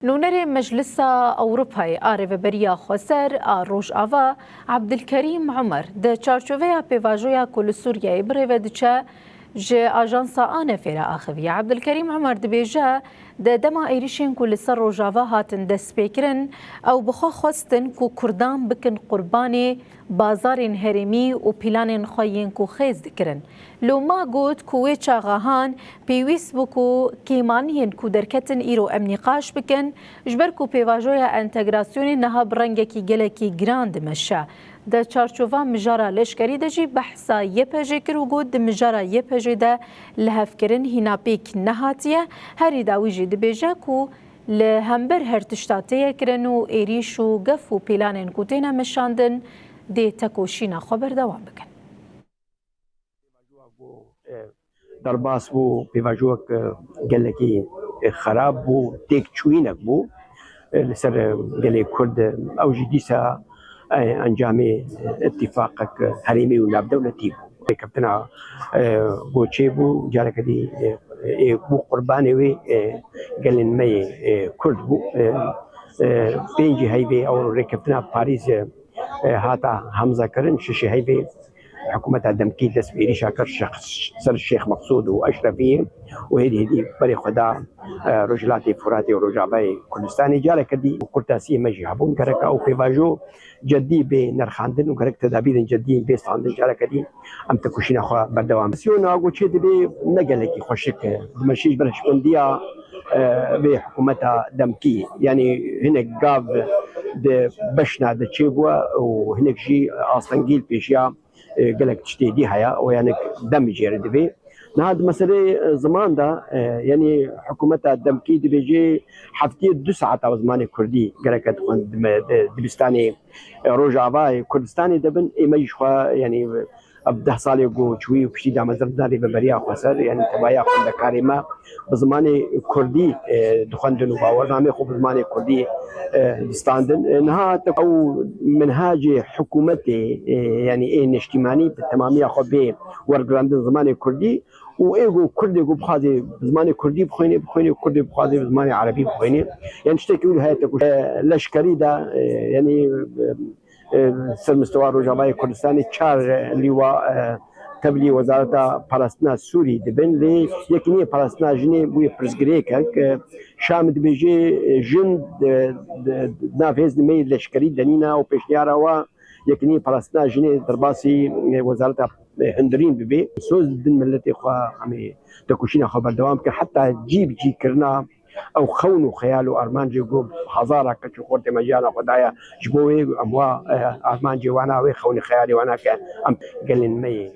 نونر مجلس أوروبای آرێڤەبەریە خۆسەر ڕۆژئاوا عەبدولکەریم عومەر د چارچۆڤەیە پێڤاژۆیە کو li Sûriyeyê birêve diçe ji ajansa ANFê re axiviye. عەبدولکەریم عومەر dibêje di dema êrişên ku li ser Rojava hatin destpêkirin ew bi xwe xwestin ku Kurdan bikin qurbanê bazarên herêmî û pîlanên xwe yên ku xêz dikirin. Loma got ku wê çaxahan pêwîst bû ku kêmaniyên ku derketin îro em nîqaş bikin ji ber ku pêvajoya entegrasyonê niha bi rengekî gelekî giran dimeşe. Di çarçova mijara leşkerî de jî behsa YPJ kir û got di mijara YPJ de li hevkirin hînapêk nehatiye. Herî dawî jî dibêje ku li hember her tişta têye kirin û êrîş û gef û pîlanên ku têne meşandin dê tekoşîna xwe berdewam bikin. دەرباس بوو پێواژۆک gelekî xerab bû têkçûyînek bû li ser gelê Kurd ew jî dîsa encamê itîfaqek herêmî û navdewletî bû. Rêkeftina goçê bû carekedî bû qurbanê wê gelên me yê Kurd bû. Pêncî heyvê ew rêkeftina Parîzê hata hemzekirin şişê heyvê حکومت دمکی دست به ریشه کر سر شیخ مقصود و اشرفیه و هدی برای خدا رجلات فراتی و رجابای کردستانی جاره کردی و کرتاسی مجی هبون کرک او پیواجو جدی به نرخاندن و کرک تدابیر جدی به استاندن جاره کردی ام تکوشین خوا بردوام سیون آگو چه دی به نگله کی خوشک دمشیش برش بندیا به حکومت دمکی یعنی هنگ گاو ده بشنا ده چه بوا و هنگ جی آسنگیل پیشیا gelek tiştê dî heye û yani demî jê re divê. Niha di meselê ziman da yani hikûmeta demkî dibêje heftiyê 2 saeta zimanê Kurdî gereke dixwin dibistanê Rojavayê Kurdistanê dibin ême jî xwe yani 10 salê goçwî û piştî damezirina rêveberiya xweser yani tevaya xwendekarê me bi zimanê Kurdî dixwendin û bawernamê xwe bi zimanê Kurdî distandin. Niha ew minhacê hikûmetê yani ê neştîmanî bi temamiya xwe bê wergirandin zimanê Kurdî û êgo Kurdê ku bixwazê bi zimanê Kurdî bixwînê Kurdê bixwazê bi zimanê Erebî bixwînê yani tiştekî wî heye leşkerî de yani سر مستوى روجاوای کردستانی 4 لیوا تبلی وزارت پاراستنا سوری دبن لی یکنی پاراستنا جنی بوی پرزگری که شام دبیجی جن نافذ نمی لشکری دنینا و پیشنیارا و یکنی پاراستنا جنی درباسی وزارت هندرین ببی سوز دن ملتی خوا همی تکوشینا خبر دوام که حتی جی کرنا او خون و خیال و ارمان جی گو هزارا کچو خورت مجانا خدایا جبوی اموا ارمان جی وانا و خون خیالی وانا که ام گلن می